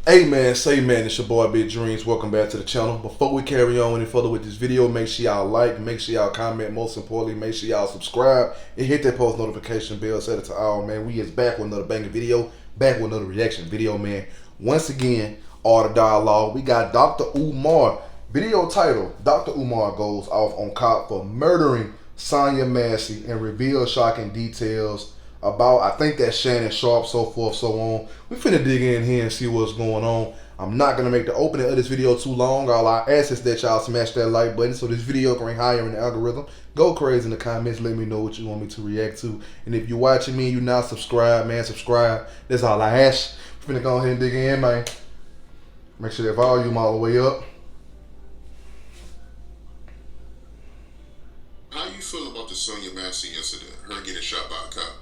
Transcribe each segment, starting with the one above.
Hey man, say man, it's your boy Big Dreams. Welcome back to the channel. Before we carry on any further with this video, make sure y'all like, make sure y'all comment, most importantly, make sure y'all subscribe and hit that post notification bell, set it to all, man. We is back with another banging video, back with another reaction video, man. Once again, all the dialogue. We got Dr. Umar. Video title, Dr. Umar goes off on cop for murdering Sonya Massey and reveals shocking details about, I think that's Shannon Sharpe, so forth, so on. We finna dig in here and see what's going on. I'm not gonna make the opening of this video too long. All I ask is that y'all smash that like button so this video can rank higher in the algorithm. Go crazy in the comments. Let me know what you want me to react to. And if you're watching me and you're not subscribed, man, subscribe. That's all I ask. We finna go ahead and dig in, man. Make sure that volume all the way up. How you feel about the Sonya Massey incident? Her getting shot by a cop?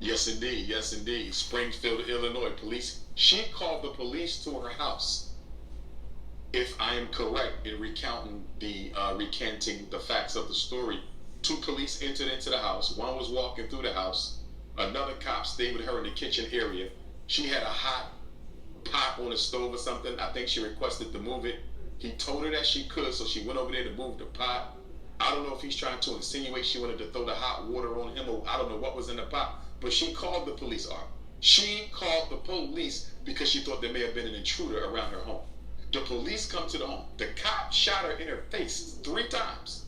Yes, indeed. Yes, indeed. Springfield, Illinois police. She called the police to her house. If I am correct in recanting the facts of the story, 2 police entered into the house. One was walking through the house. Another cop stayed with her in the kitchen area. She had a hot pot on the stove or something. I think she requested to move it. He told her that she could, so she went over there to move the pot. I don't know if he's trying to insinuate she wanted to throw the hot water on him, or I don't know what was in the pot. But she called the police. She called the police because she thought there may have been an intruder around her home. The police come to the home. The cop shot her in her face 3 times.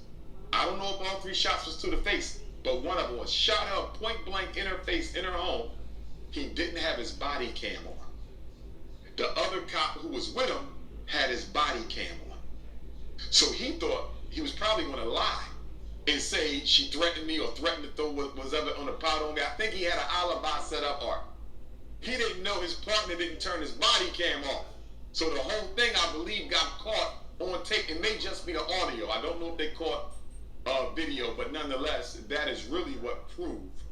I don't know if all 3 shots was to the face, but one of them was shot her point blank in her face in her home. He didn't have his body cam on. The other cop who was with him had his body cam on. So he thought he was probably going to lie and say she threatened me or threatened to throw what was ever on the pot on me. I think he had an alibi set up, or he didn't know his partner didn't turn his body cam off. So the whole thing, I believe, got caught on tape. It may just be the audio. I don't know if they caught video, but nonetheless, that is really what proved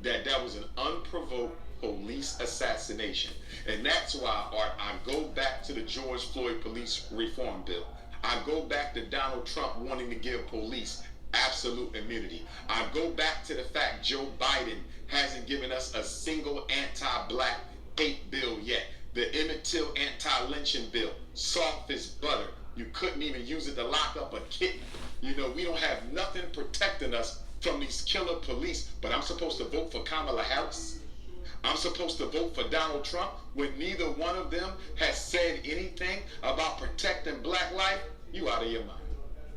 that that was an unprovoked police assassination. And that's why, Art, I go back to the George Floyd police reform bill. I go back to Donald Trump wanting to give police absolute immunity. I go back to the fact Joe Biden hasn't given us a single anti-black hate bill yet. The Emmett Till anti-lynching bill, soft as butter. You couldn't even use it to lock up a kitten. You know, we don't have nothing protecting us from these killer police. But I'm supposed to vote for Kamala Harris? I'm supposed to vote for Donald Trump when neither one of them has said anything about protecting black life? You out of your mind.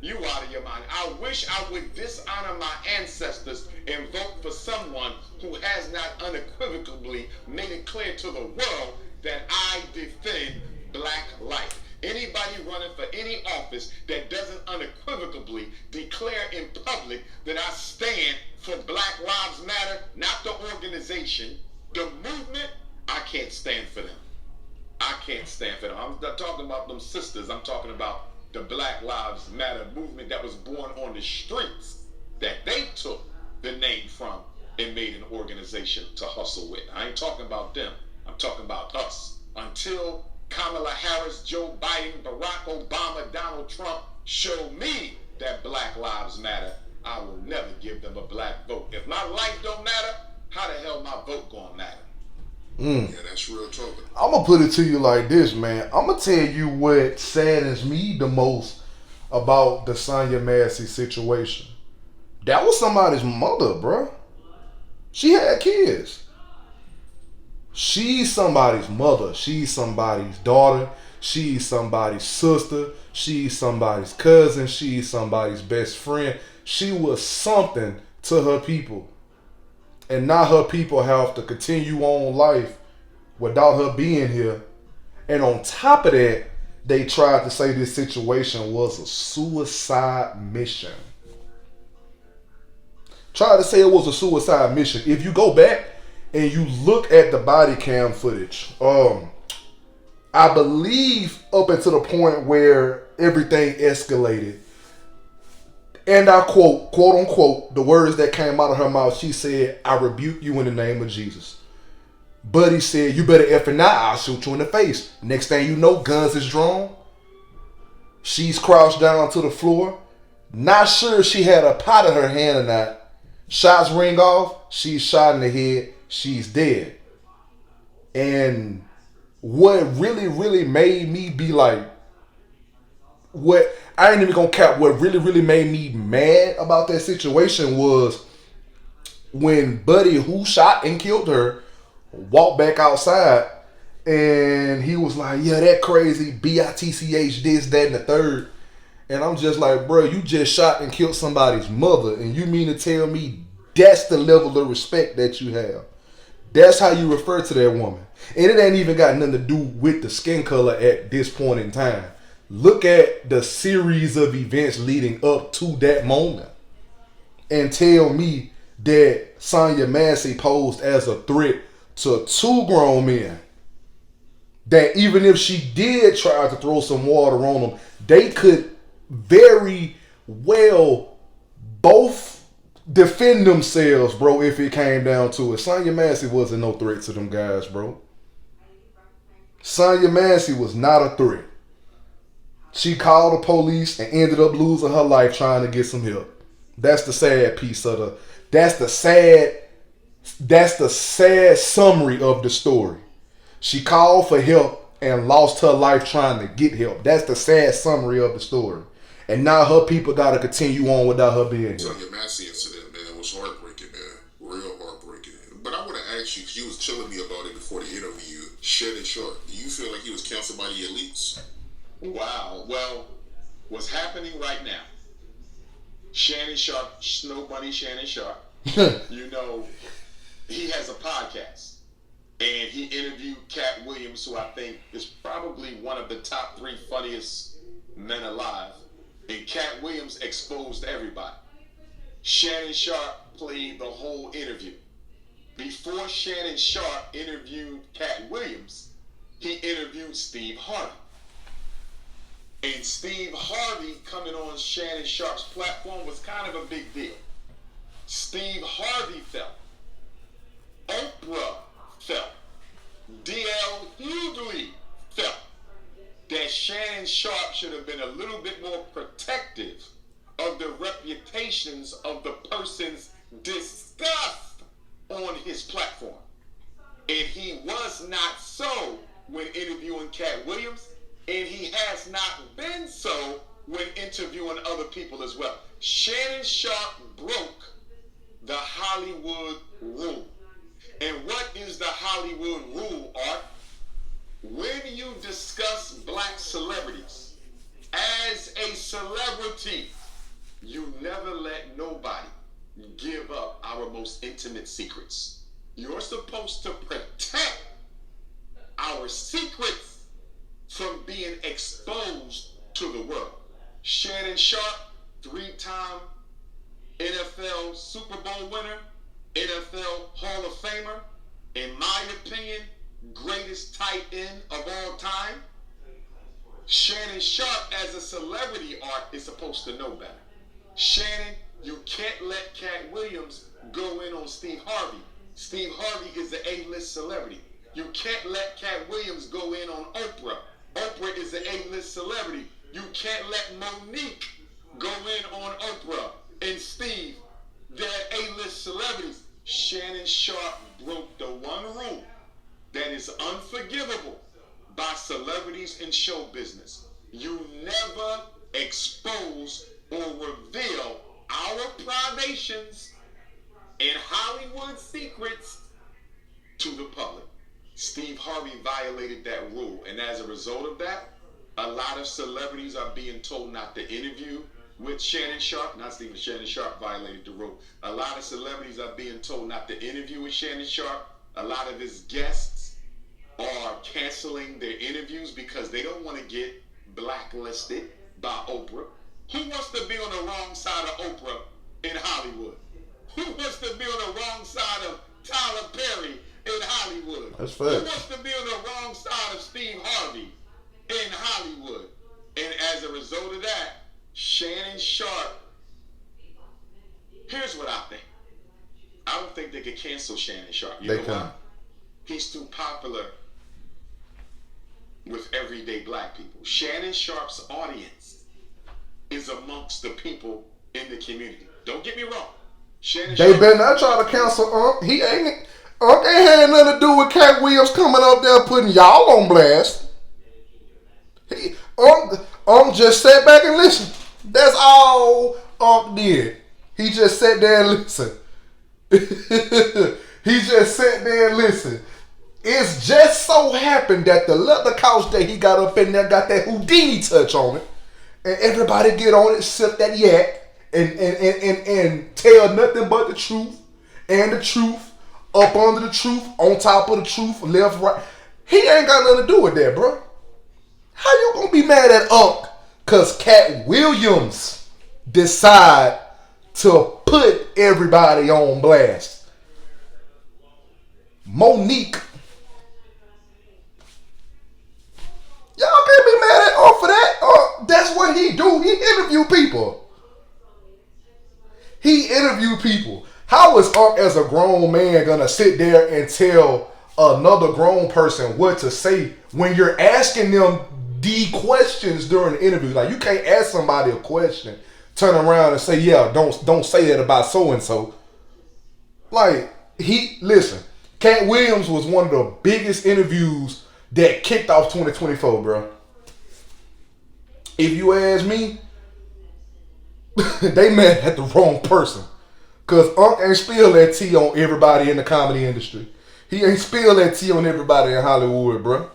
You out of your mind. I wish I would dishonor my ancestors and vote for someone who has not unequivocally made it clear to the world that I defend black life. Anybody running for any office that doesn't unequivocally declare in public that I stand for Black Lives Matter, not the organization, the movement, I can't stand for them. I can't stand for them. I'm not talking about them sisters. I'm talking about the Black Lives Matter movement that was born on the streets that they took the name from and made an organization to hustle with. I ain't talking about them. I'm talking about us. Until Kamala Harris, Joe Biden, Barack Obama, Donald Trump show me that Black Lives Matter, I will never give them a black vote. If my life don't matter, how the hell my vote gonna matter? Yeah, that's real talk. I'm gonna put it to you like this, man. I'm gonna tell you what saddens me the most about the Sonya Massey situation. That was somebody's mother, bruh. She had kids. She's somebody's mother. She's somebody's daughter. She's somebody's sister. She's somebody's cousin. She's somebody's best friend. She was something to her people. And now her people have to continue on life without her being here. And on top of that, they tried to say this situation was a suicide mission. Tried to say it was a suicide mission. If you go back and you look at the body cam footage, I believe up until the point where everything escalated, and I quote unquote, the words that came out of her mouth, she said, "I rebuke you in the name of Jesus." Buddy said, "You better effing not, I'll shoot you in the face." Next thing you know, guns is drawn. She's crouched down to the floor. Not sure if she had a pot in her hand or not. Shots ring off. She's shot in the head. She's dead. And what really, really made me be like, what I ain't even gonna cap. What really, really made me mad about that situation was when Buddy, who shot and killed her, walked back outside and he was like, "Yeah, that crazy bitch, this, that, and the third." And I'm just like, bro, you just shot and killed somebody's mother, and you mean to tell me that's the level of respect that you have? That's how you refer to that woman. And it ain't even got nothing to do with the skin color at this point in time. Look at the series of events leading up to that moment and tell me that Sonya Massey posed as a threat to two grown men. That even if she did try to throw some water on them, they could very well both defend themselves, bro, if it came down to it. Sonya Massey wasn't no threat to them guys, bro. Sonya Massey was not a threat. She called the police and ended up losing her life trying to get some help. That's the sad piece of the. That's the sad summary of the story. She called for help and lost her life trying to get help. That's the sad summary of the story. And now her people got to continue on without her being here. Sonya Massey incident, man, it was heartbreaking, man. Real heartbreaking. But I want to ask you, because you was telling me about it before the interview, Shannon Sharpe, do you feel like he was counseled by the elites? Wow. Well, what's happening right now, Shannon Sharpe, Snow Bunny Shannon Sharpe, you know, he has a podcast. And he interviewed Cat Williams, who I think is probably one of the top 3 funniest men alive. And Cat Williams exposed everybody. Shannon Sharpe played the whole interview. Before Shannon Sharpe interviewed Cat Williams, he interviewed Steve Harvey. And Steve Harvey coming on Shannon Sharpe's platform was kind of a big deal. Steve Harvey felt. Oprah felt. D.L. Hughley felt that Shannon Sharpe should have been a little bit more protective of the reputations of the persons discussed on his platform. And he was not so when interviewing Cat Williams, and he has not been so when interviewing other people as well. Shannon Sharpe broke the Hollywood rule. And what is the Hollywood rule, Art? When you discuss black celebrities as a celebrity, you never let nobody give up our most intimate secrets. You're supposed to protect our secrets from being exposed to the world. Shannon Sharpe, 3-time NFL Super Bowl winner, NFL Hall of Famer, in my opinion, greatest tight end of all time. Shannon Sharpe, as a celebrity, Art, is supposed to know better. Shannon, you can't let Cat Williams go in on Steve Harvey. Steve Harvey is an A-list celebrity. You can't let Cat Williams go in on Oprah. Oprah is an A-list celebrity. You can't let Monique go in on Oprah and Steve. They're A-list celebrities. Shannon Sharpe broke the one rule that is unforgivable by celebrities in show business. You never expose or reveal our privations and Hollywood secrets to the public. Steve Harvey violated that rule, and as a result of that, a lot of celebrities are being told not to interview with Shannon Sharpe. Not Steve, Shannon Sharpe violated the rule. A lot of celebrities are being told not to interview with Shannon Sharpe. A lot of his guests are canceling their interviews because they don't want to get blacklisted by Oprah. Who wants to be on the wrong side of Oprah in Hollywood? Who wants to be on the wrong side of Tyler Perry in Hollywood? That's fair. Who wants to be on the wrong side of Steve Harvey in Hollywood? And as a result of that, Shannon Sharpe, here's what I think. I don't think they could cancel Shannon Sharpe. You know why? He's too popular with everyday black people. Shannon Sharpe's audience is amongst the people in the community. Don't get me wrong. Shannon They Sharpe, better not try to cancel. He ain't. Unc ain't had nothing to do with Cat Williams coming up there putting y'all on blast. Unc just sat back and listened. That's all Unc did. He just sat there and listened. He just sat there and listened. It's just so happened that the leather couch that he got up in there got that Houdini touch on it. And everybody get on it, sip that yak, and tell nothing but the truth and the truth, up under the truth, on top of the truth, left, right. He ain't got nothing to do with that, bro. How you gonna be mad at Unc? Cause Cat Williams decide to put everybody on blast. Monique. Y'all can't be mad at Unc for that. That's what he do. He interview people. How is Unc as a grown man gonna sit there and tell another grown person what to say when you're asking them the questions during the interview? Like, you can't ask somebody a question, turn around and say, yeah, don't say that about so and so. Like, listen, Cat Williams was one of the biggest interviews that kicked off 2024, bro. If you ask me, they mad at the wrong person. Cause Unc ain't spilled that tea on everybody in the comedy industry. He ain't spilled that tea on everybody in Hollywood, bro.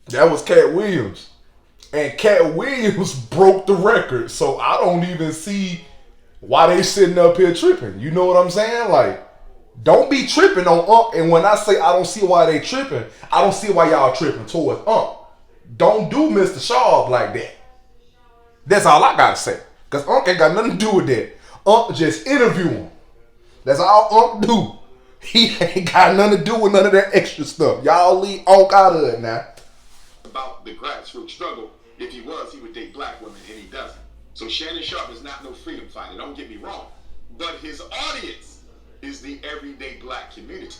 That was Cat Williams. And Cat Williams broke the record. So I don't even see why they sitting up here tripping. You know what I'm saying? Like, don't be tripping on Unc. And when I say I don't see why they tripping, I don't see why y'all tripping towards Unc. Don't do Mr. Sharpe like that. That's all I gotta say. Because Unc ain't got nothing to do with that. Unc just interview him. That's all Unc do. He ain't got nothing to do with none of that extra stuff. Y'all leave Unc out of it now. About the grassroots struggle. If he was, he would date black women, and he doesn't. So Shannon Sharpe is not no freedom fighter. Don't get me wrong. But his audience is the everyday black community.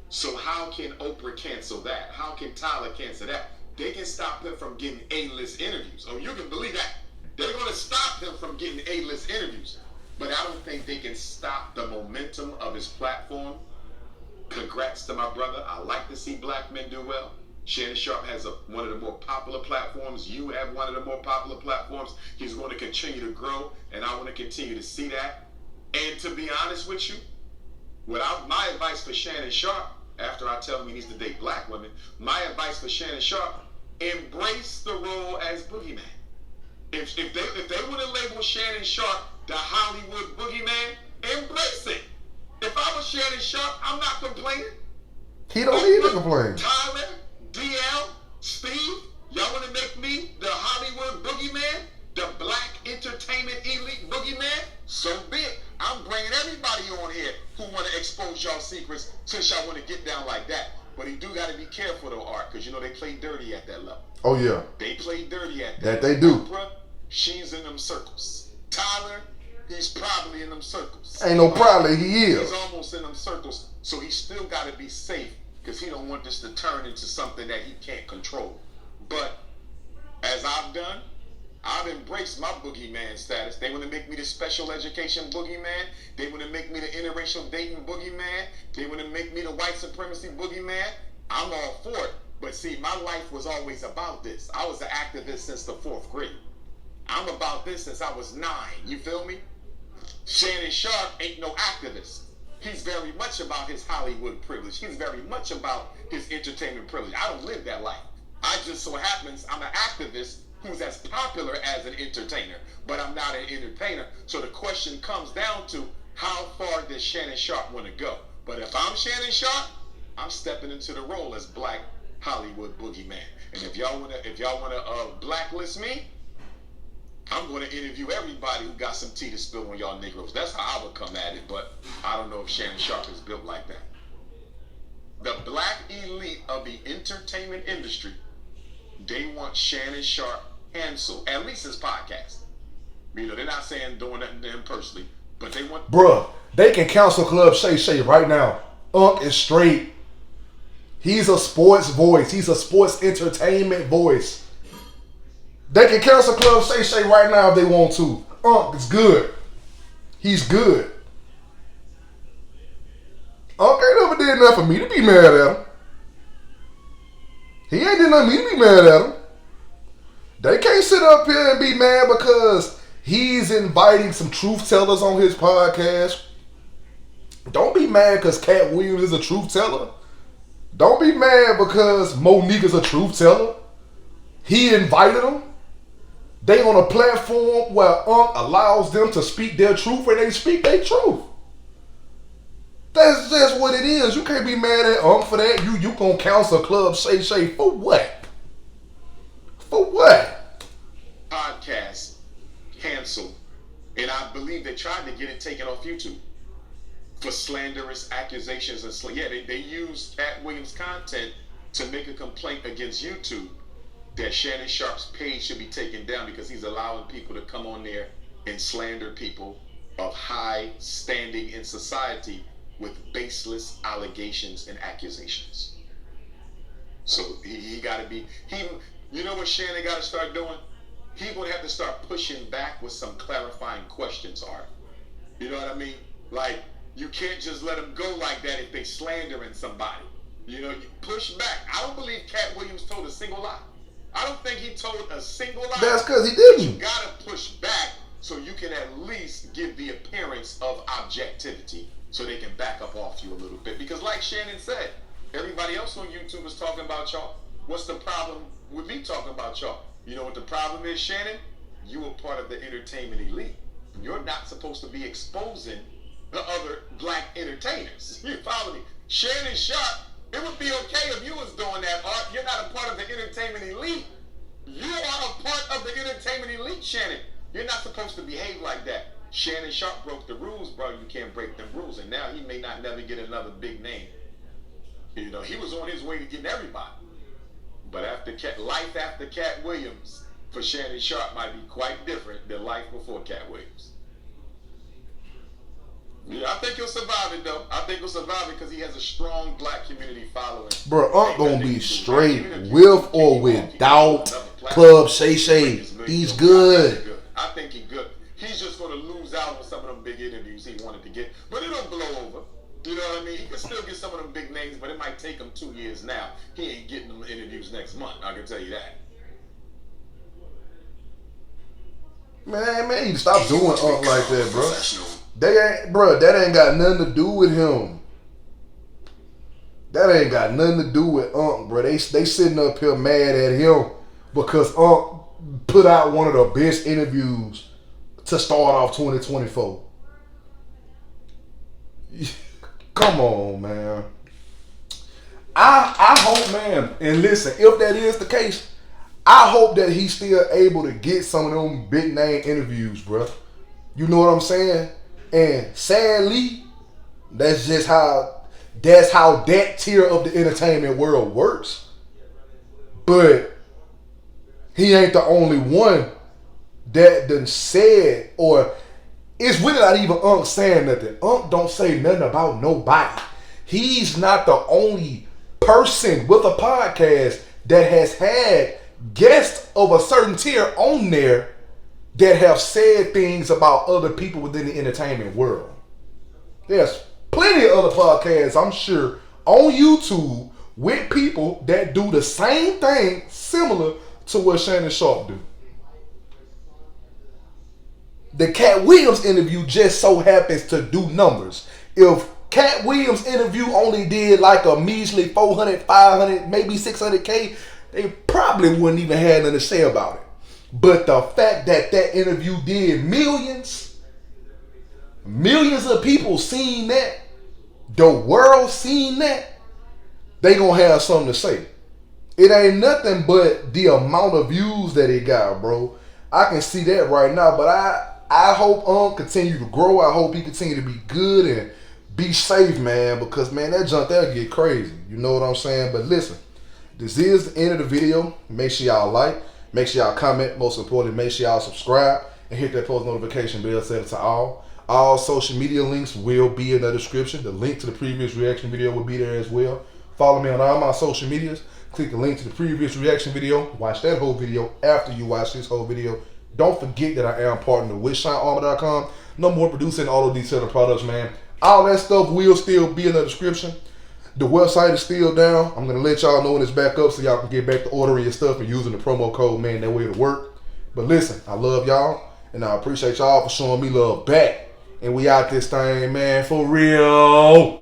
So how can Oprah cancel that? How can Tyler cancel that? They can stop him from getting A-list interviews. Oh, you can believe that. They're going to stop him from getting A-list interviews. But I don't think they can stop the momentum of his platform. Congrats to my brother. I like to see black men do well. Shannon Sharpe has one of the more popular platforms. You have one of the more popular platforms. He's going to continue to grow, and I want to continue to see that. And to be honest with you, my advice for Shannon Sharpe, after I tell him he needs to date black women, my advice for Shannon Sharpe, embrace the role as boogeyman. If they want to label Shannon Sharpe the Hollywood boogeyman, embrace it. If I was Shannon Sharpe, I'm not complaining. He don't need to complain. Tyler, DL, Steve, y'all want to make me the Hollywood boogeyman, the black entertainment elite boogeyman? So be it. I'm bringing everybody on here who want to expose y'all secrets since y'all want to get down like that. But you do got to be careful though, Art, because you know they play dirty at that level. Oh yeah. They play dirty at that. That they do. Oprah, she's in them circles. Tyler, he's probably in them circles. Ain't no probably, he is. He's almost in them circles, so he's still got to be safe because he don't want this to turn into something that he can't control. But as I've done, I've embraced my boogeyman status. They want to make me the special education boogeyman. They want to make me the interracial dating boogeyman. They want to make me the white supremacy boogeyman. I'm all for it. But see, my life was always about this. I was an activist since the 4th grade. I'm about this since I was 9. You feel me? Shannon Sharpe ain't no activist. He's very much about his Hollywood privilege. He's very much about his entertainment privilege. I don't live that life. I just so happens I'm an activist who's as popular as an entertainer, but I'm not an entertainer. So the question comes down to how far does Shannon Sharpe want to go? But if I'm Shannon Sharpe, I'm stepping into the role as Black Hollywood Boogeyman. And if y'all wanna blacklist me, I'm going to interview everybody who got some tea to spill on y'all Negroes. That's how I would come at it, but I don't know if Shannon Sharpe is built like that. The black elite of the entertainment industry, they want Shannon Sharpe canceled, at least his podcast. You know, they're not saying doing nothing to him personally, but they want... Bruh, they can cancel Club Shay Shay right now. Unc is straight. He's a sports voice. He's a sports entertainment voice. They can cancel Club Shay Shay right now if they want to. Unc is good. He's good. Unc ain't did nothing for me to be mad at him. He ain't did nothing for me to be mad at him. They can't sit up here and be mad because he's inviting some truth tellers on his podcast. Don't be mad because Cat Williams is a truth teller. Don't be mad because Monique is a truth teller. He invited them. They on a platform where allows them to speak their truth and they speak their truth. That's just what it is. You can't be mad at for that. You gonna counsel Club Shay Shay for what? For what? Podcast canceled, and I believe they tried to get it taken off YouTube for slanderous accusations and they used Cat Williams' content to make a complaint against YouTube that Shannon Sharpe's page should be taken down because he's allowing people to come on there and slander people of high standing in society with baseless allegations and accusations. So he got to be, you know what Shannon got to start doing? He would have to start pushing back with some clarifying questions, Art. You know what I mean? Like, you can't just let them go like that if they slandering somebody. You know, you push back. I don't believe Cat Williams told a single lie. I don't think he told a single lie. That's because he didn't. You got to push back so you can at least give the appearance of objectivity so they can back up off you a little bit. Because like Shannon said, everybody else on YouTube is talking about y'all. What's the problem with me talking about y'all? You know what the problem is, Shannon? You are part of the entertainment elite. You're not supposed to be exposing the other black entertainers. You follow me? Shannon Sharpe, it would be okay if you was doing that, Art. You're not a part of the entertainment elite. You are a part of the entertainment elite, Shannon. You're not supposed to behave like that. Shannon Sharpe broke the rules, bro. You can't break them rules. And now he may not never get another big name. You know, he was on his way to getting everybody. But life after Cat Williams for Shannon Sharpe might be quite different than life before Cat Williams. Yeah, I think he'll survive it, though. I think he'll survive it because he has a strong black community following. Bro, gonna be straight with or without Club Shay Shay. He's good. I think he's good. He's just going to lose out on some of them big interviews he wanted to get. But it'll blow over. You know what I mean? He can still get some of them big names, but it might take him 2 years now. He ain't getting them interviews next month. I can tell you that. Man, stop doing like that, bro. That ain't got nothing to do with him. That ain't got nothing to do with bro. They sitting up here mad at him because put out one of the best interviews to start off 2024. Come on, man. I hope, man, and listen, if that is the case, I hope that he's still able to get some of them big name interviews, bro. You know what I'm saying? And sadly, that's how that tier of the entertainment world works. But he ain't the only one that done said, or it's really not even saying nothing. Don't say nothing about nobody. He's not the only person with a podcast that has had guests of a certain tier on there that have said things about other people within the entertainment world. There's plenty of other podcasts, I'm sure, on YouTube with people that do the same thing similar to what Shannon Sharpe do. The Cat Williams interview just so happens to do numbers. If Cat Williams interview only did like a measly 400, 500, maybe 600K, they probably wouldn't even have nothing to say about it. But the fact that that interview did millions of people seen that, the world seen that, they gonna have something to say. It ain't nothing but the amount of views that it got, bro. I can see that right now, but I hope continue to grow. I hope he continue to be good and be safe, man, because, man, that junk there get crazy. You know what I'm saying? But listen, this is the end of the video. Make sure y'all like. Make sure y'all comment. Most importantly, make sure y'all subscribe and hit that post notification bell set it to all. All social media links will be in the description. The link to the previous reaction video will be there as well. Follow me on all my social medias. Click the link to the previous reaction video. Watch that whole video after you watch this whole video. Don't forget that I am partnered with ShineArmor.com. No more producing all of these other products, man. All that stuff will still be in the description. The website is still down. I'm gonna let y'all know when it's back up so y'all can get back to ordering your stuff and using the promo code, man. That way it'll work. But listen, I love y'all and I appreciate y'all for showing me love back. And we out this thing, man, for real.